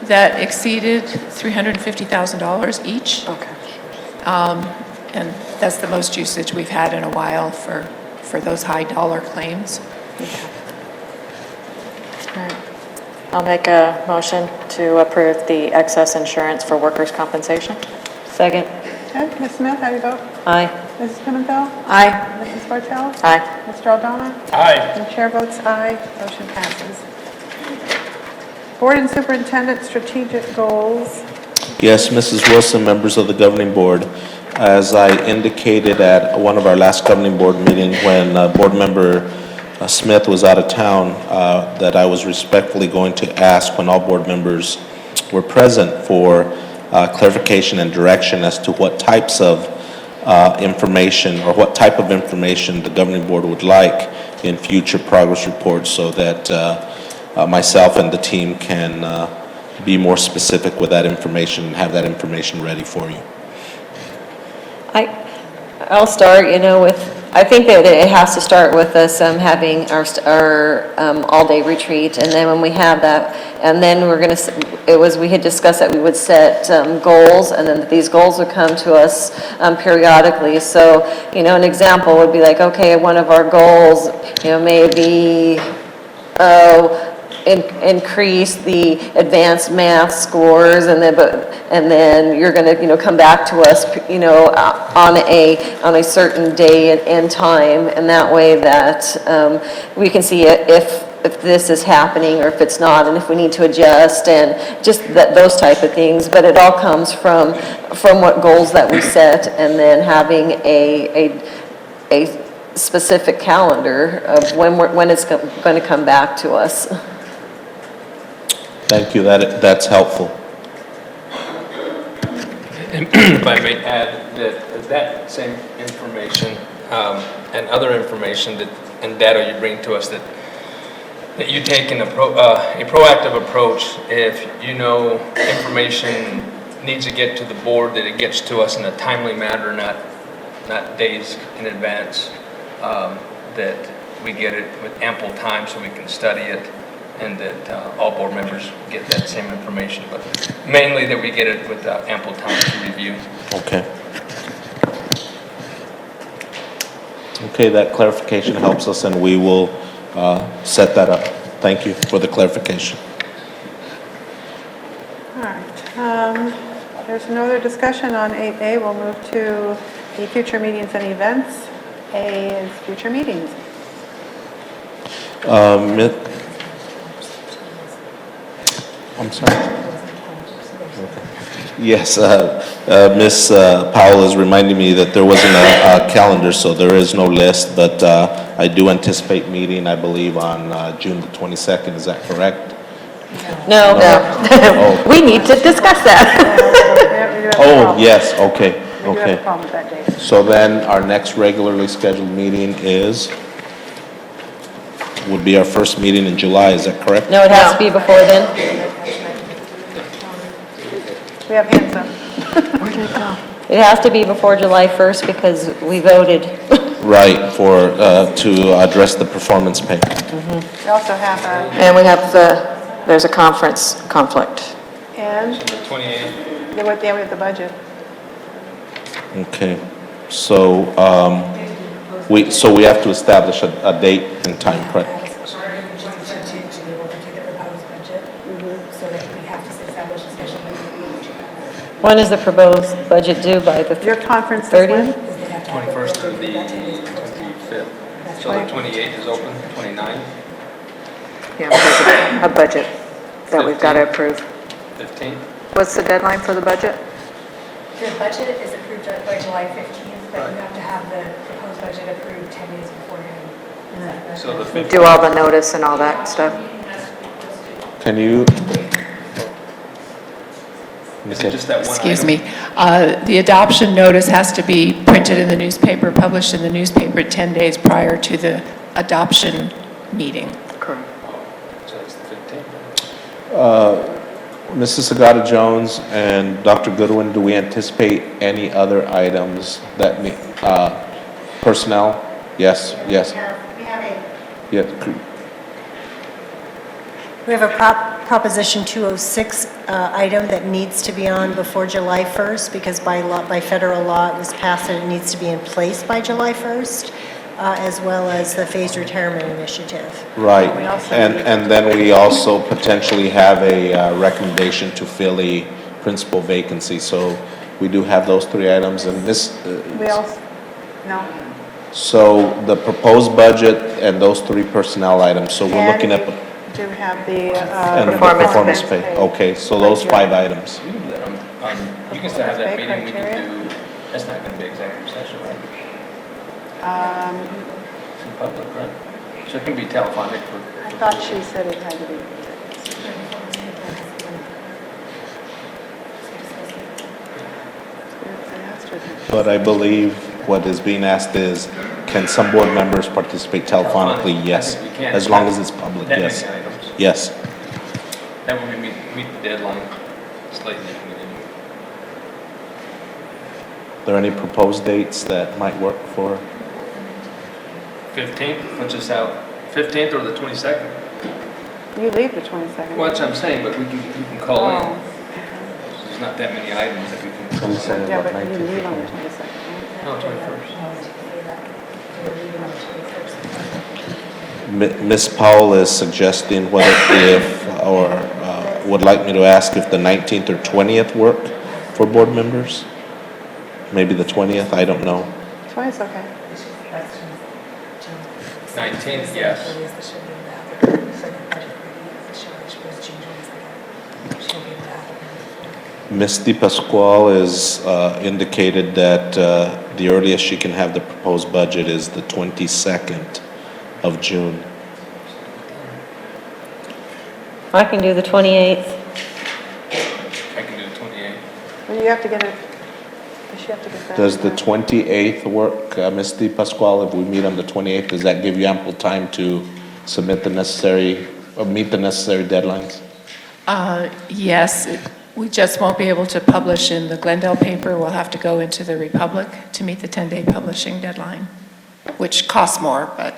that exceeded $350,000 each. Okay. And that's the most usage we've had in a while for those high dollar claims. I'll make a motion to approve the excess insurance for workers' compensation. Second. Okay, Ms. Smith, how do you vote? Aye. Mrs. Pimentel? Aye. Mrs. Bartels? Aye. Mr. Aldama? Aye. And chair votes aye, motion passes. Board and superintendent strategic goals. Yes, Mrs. Wilson, members of the governing board, as I indicated at one of our last governing board meetings when board member Smith was out of town, that I was respectfully going to ask when all board members were present for clarification and direction as to what types of information or what type of information the governing board would like in future progress reports so that myself and the team can be more specific with that information and have that information ready for you. I'll start, I think that it has to start with us having our all-day retreat, and then when we have that, and then we had discussed that we would set goals, and then these goals would come to us periodically. So, an example would be like, okay, one of our goals, maybe, increase the advanced math scores, and then you're going to come back to us on a certain day and time, and that way that we can see if this is happening or if it's not, and if we need to adjust, and just those type of things. But it all comes from what goals that we set, and then having a specific calendar of when it's going to come back to us. Thank you. That's helpful. And if I may add that same information and other information and data you bring to us that you take a proactive approach. If information needs to get to the board, that it gets to us in a timely manner, not days in advance, that we get it with ample time so we can study it, and that all board members get that same information, but mainly that we get it with ample time to review. Okay. Okay, that clarification helps us, and we will set that up. Thank you for the clarification. All right. There's no other discussion on 8A. We'll move to the future meetings and events. A is future meetings. I'm sorry. Yes, Ms. Powell is reminding me that there wasn't a calendar, so there is no list, but I do anticipate meeting, I believe, on June the 22nd. Is that correct? No. Oh. We need to discuss that. Oh, yes, okay, We do have a okay. problem with that date. So then our next regularly scheduled meeting would be our first meeting in July, is that correct? No, it has to be before then. We have hands up. It has to be before July 1st because we voted. Right, to address the performance pay. We also have And we have there's a conference conflict. and 28th. then we have the budget. Okay, so, we have to establish a date and time, correct? When is the proposed budget due by the Your conference is 30th? when? 21st to the 25th. So the 28th is open, 29th, Yeah, there's a budget that we've got to approve. 15th. What's the deadline for the budget? The budget is approved by July 15th, but you have to have the proposed budget approved 10 days beforehand. So the 15th. Do all the notice and all that stuff? Can you? Is it just that one item? Excuse me. The adoption notice has to be printed in the newspaper, published in the newspaper 10 days prior to the adoption meeting. Correct. So it's the 15th. Mrs. Agata-Jones and Dr. Goodwin, do we anticipate any other items that personnel? Yes, yes. We have a Yeah. We have a Proposition 206 item that needs to be on before July 1st, because by federal law, it was passed that it needs to be in place by July 1st, as well as the phased retirement initiative. Right, and then we also potentially have a recommendation to fill a principal vacancy, so we do have those three items, and this, We also, no. so the proposed budget and those three personnel items, so we're looking at, And we do have the and the performance pay. Okay, so those 5 items. You can do that you can still have that meeting, we can do, that's not going to be executive session, right? It's in public, right? So it can be telephonic for. I thought she said it had to be. But I believe what is being asked is, can some board members participate telephonically? Yes, I think we can. as long as it's public, That yes. many items. Yes. That would meet the deadline, slate the meeting. Are there any proposed dates that might work for? 15th, which is out, 15th or the 22nd? You leave the 22nd. Well, that's what I'm saying, but you can call in. Oh. There's not that many items that we can. Yeah, but you leave on the 22nd. No, 21st. Ms. Powell is suggesting would like me to ask if the 19th or 20th work for board members? Maybe the 20th, I don't know. 20th's okay. 19th, yes. Ms. Di Pasquale is indicated that the earliest she can have the proposed budget is the 22nd of June. I can do the 28th. I can do the 28th. Well, you have to get it, does she have to get that? Does the 28th work, Ms. Di Pasquale, if we meet on the 28th? Does that give you ample time to submit meet the necessary deadlines? Yes, we just won't be able to publish in the Glendale paper. We'll have to go into the Republic to meet the 10-day publishing deadline, which costs more, but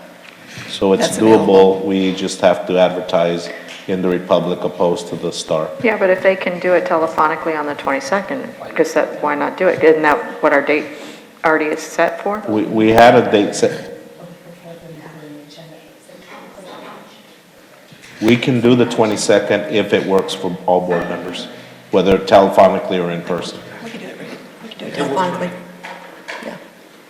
So it's That's available. doable, we just have to advertise in the Republic opposed to the Star. Yeah, but if they can do it telephonically on the 22nd, because why not do it? Isn't that what our date already is set for? We had a date set. We can do the 22nd if it works for all board members, whether telephonically or in person. Telephonically.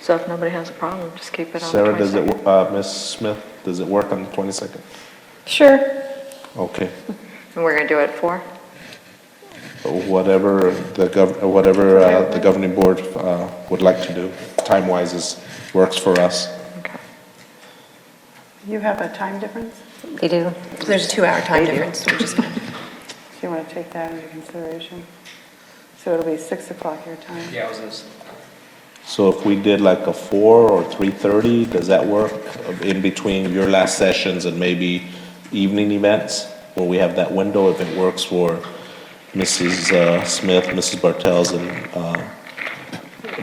So if nobody has a problem, just keep it on the Sarah, does 22nd. Ms. Smith, does it work on the 22nd? Sure. Okay. And we're going to do it at 4? Whatever the governing board would like to do, time-wise works for us. You have a time difference? They do. There's a 2-hour time difference, which is fine. you want to take that into consideration. So it'll be 6 o'clock your time. Yeah, I was gonna say. So if we did like a 4 or 3:30, does that work in between your last sessions and maybe evening events? Where we have that window, if it works for Mrs. Smith, Mrs. Bartels, and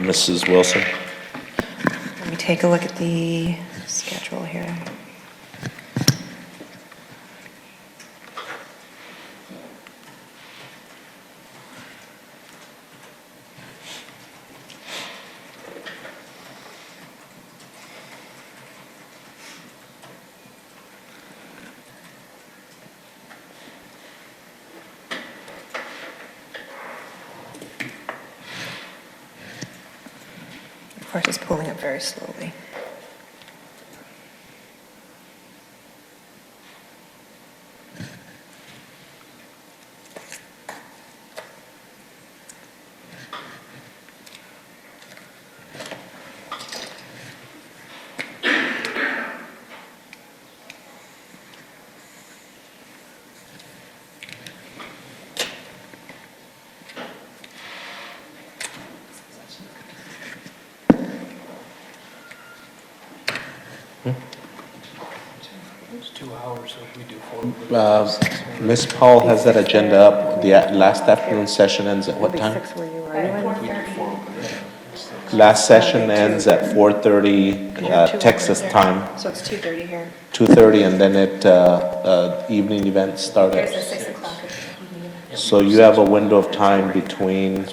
Mrs. Wilson? Let me take a look at the schedule here. Of course, it's pulling up very slowly. It's 2 hours, so if we do 4. Ms. Paul has that agenda up. The last afternoon session ends at what time? Where you are. Last session ends at 4:30 Texas time, So it's 2:30 here. 2:30, and then evening events start at... There's a 6 o'clock. So you have a window of time between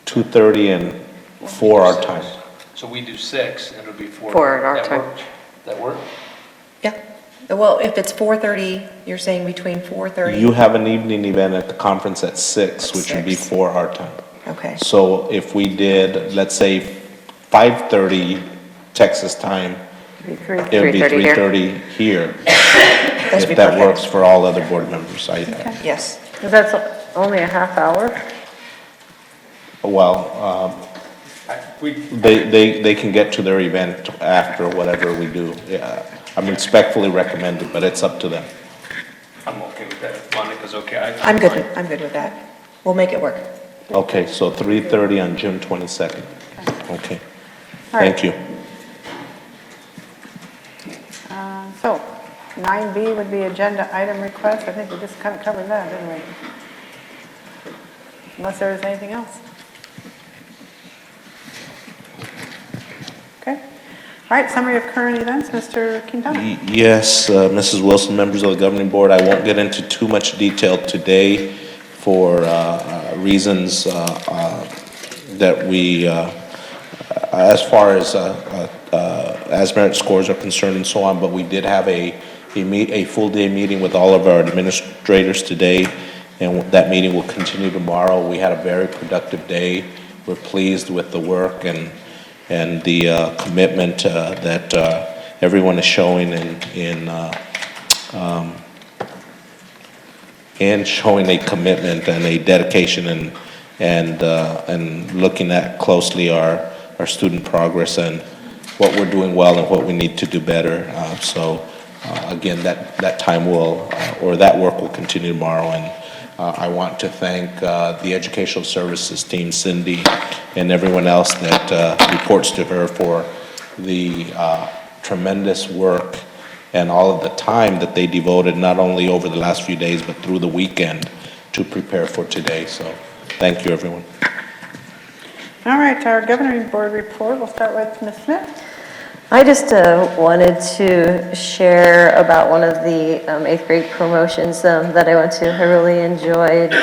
2:30 and 4 our time. So we do 6, and it'll be 4. 4 at our That time. work? That work? Yeah. Well, if it's 4:30, you're saying between 4:30? You have an evening event at the conference at 6, which would be 4 our time. Okay. So if we did, let's say 5:30 Texas time, it would be 3:30 here. That'd be If that perfect. works for all other board members. Yes. Because that's only a half hour? Well, they can get to their event after whatever we do. Yeah, I mean, respectfully recommended, but it's up to them. I'm okay with that. If Monica's okay. I'm good with that. We'll make it work. Okay, so 3:30 on June 22nd. Okay, All right. thank you. So 9B would be agenda item request. I think we just kind of covered that, didn't we? Unless there is anything else. Okay. All right, summary of current events, Mr. Quintana. Yes, Mrs. Wilson, members of the governing board, I won't get into too much detail today for reasons that we, as far as merit scores are concerned and so on, but we did have a full day meeting with all of our administrators today, and that meeting will continue tomorrow. We had a very productive day. We're pleased with the work and the commitment that everyone is showing in showing a commitment and a dedication and looking at closely our student progress and what we're doing well and what we need to do better. So again, that time will, or that work will continue tomorrow. And I want to thank the Educational Services team, Cindy, and everyone else that reports to her for the tremendous work and all of the time that they devoted, not only over the last few days, but through the weekend to prepare for today. So thank you, everyone. All right, our governing board report. We'll start with Ms. Smith. I just wanted to share about one of the 8th grade promotions that I went to. I really enjoyed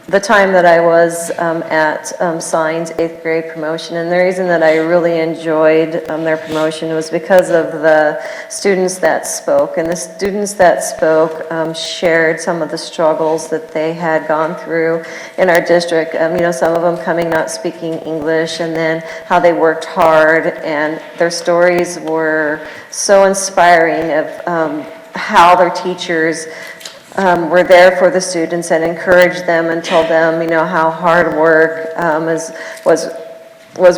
the time that I was at Signs 8th grade promotion. And the reason that I really enjoyed their promotion was because of the students that spoke. And the students that spoke shared some of the struggles that they had gone through in our district. Some of them coming not speaking English, and then how they worked hard. And their stories were so inspiring of how their teachers were there for the students and encouraged them and told them, how hard work was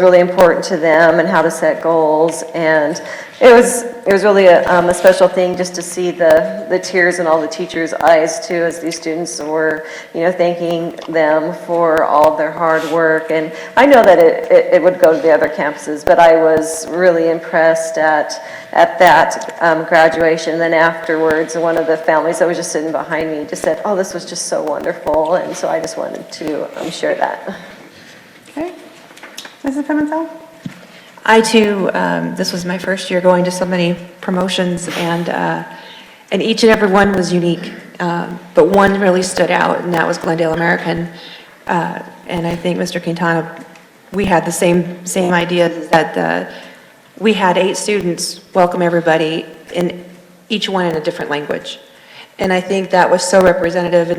really important to them and how to set goals. And it was it was really a special thing just to see the tears in all the teachers' eyes too, as these students were, thanking them for all of their hard work. And I know that it would go to the other campuses, but I was really impressed at that graduation. And then afterwards, one of the families that was just sitting behind me just said, "Oh, this was just so wonderful." And so I just wanted to share that. Okay. Mrs. Pimentel? I too, this was my first year going to so many promotions, and each and every one was unique. But one really stood out, and that was Glendale American. And I think Mr. Quintana, we had the same idea that we had 8 students welcome everybody, in each one in a different language. And I think that was so representative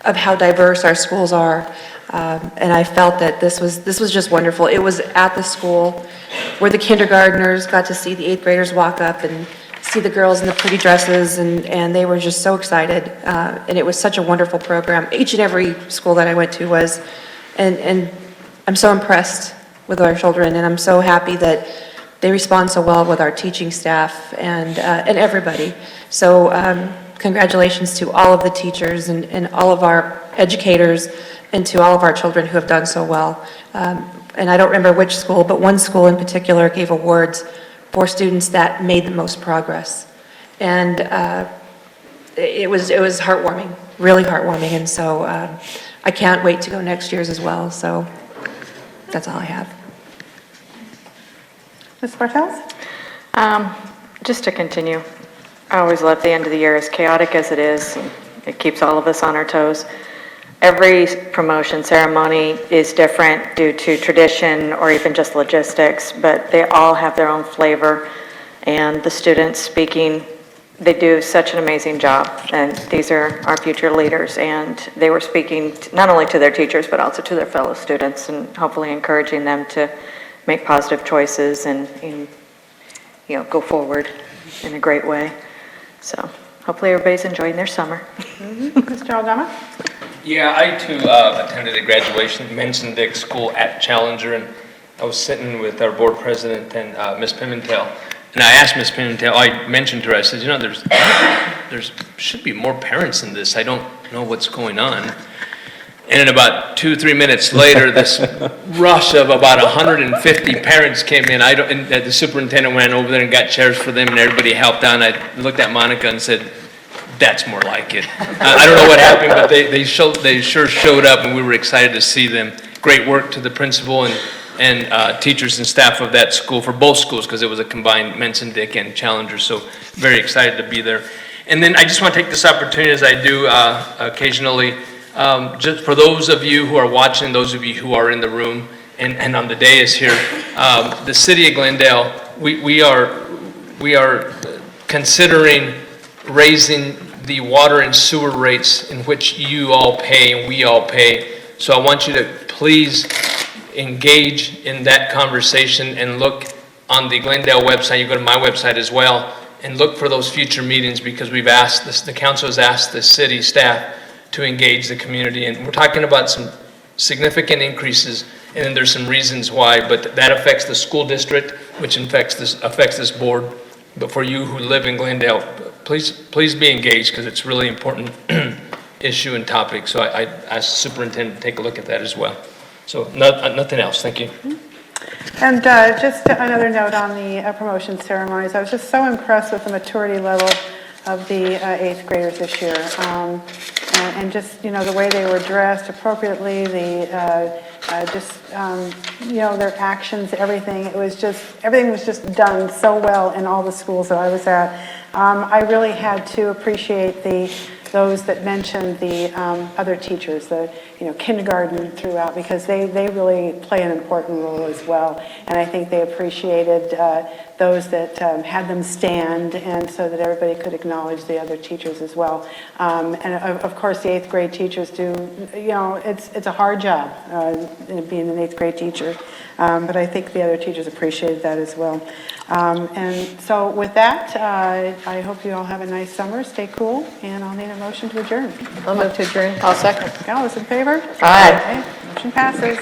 of how diverse our schools are. And I felt that this was just wonderful. It was at the school where the kindergartners got to see the 8th graders walk up and see the girls in the pretty dresses, and they were just so excited. And it was such a wonderful program. Each and every school that I went to was, and I'm so impressed with our children, and I'm so happy that they respond so well with our teaching staff and everybody. So congratulations to all of the teachers and all of our educators, and to all of our children who have done so well. And I don't remember which school, but one school in particular gave awards for students that made the most progress. And it was heartwarming, really heartwarming. And so I can't wait to go next year's as well. So that's all I have. Ms. Bartels? Just to continue, I always love the end of the year, as chaotic as it is. It keeps all of us on our toes. Every promotion ceremony is different due to tradition or even just logistics, but they all have their own flavor. And the students speaking, they do such an amazing job. And these are our future leaders. And they were speaking not only to their teachers, but also to their fellow students, and hopefully encouraging them to make positive choices and go forward in a great way. So hopefully everybody's enjoying their summer. Mr. Aldama? Yeah, I too attended a graduation at Menson-Dick School at Challenger, and I was sitting with our board president and Ms. Pimentel, and I asked Ms. Pimentel, I mentioned to her, I said, there's should be more parents in this. I don't know what's going on. And then about 2-3 minutes later, this rush of about 150 parents came in. And the superintendent went over there and got chairs for them, and everybody helped out. And I looked at Monica and said, "That's more like it." I don't know what happened, but they sure showed up, and we were excited to see them. Great work to the principal and teachers and staff of that school, for both schools, because it was a combined Menson-Dick and Challenger. So very excited to be there. And then I just want to take this opportunity, as I do occasionally, just for those of you who are watching, those of you who are in the room and on the dais here, the city of Glendale, we are considering raising the water and sewer rates in which you all pay and we all pay. So I want you to please engage in that conversation and look on the Glendale website. You go to my website as well and look for those future meetings, because we've asked this, the council has asked the city staff to engage the community, and we're talking about some significant increases, and then there's some reasons why, but that affects the school district, which affects this board. But for you who live in Glendale, please be engaged, because it's a really important issue and topic. So I asked the superintendent to take a look at that as well. So nothing else. Thank you. And just another note on the promotion ceremonies. I was just so impressed with the maturity level of the 8th graders this year. And just, the way they were dressed appropriately, their actions, everything. Everything was just done so well in all the schools that I was at. I really had to appreciate those that mentioned the other teachers, the kindergarten throughout, because they really play an important role as well. And I think they appreciated those that had them stand, and so that everybody could acknowledge the other teachers as well. And of course, the 8th grade teachers do, it's a hard job being an 8th grade teacher. But I think the other teachers appreciated that as well. And so with that, I hope you all have a nice summer. Stay cool, and I'll need a motion to adjourn. I'll move to adjourn. I'll second. All those in favor? Aye. Okay, motion passes.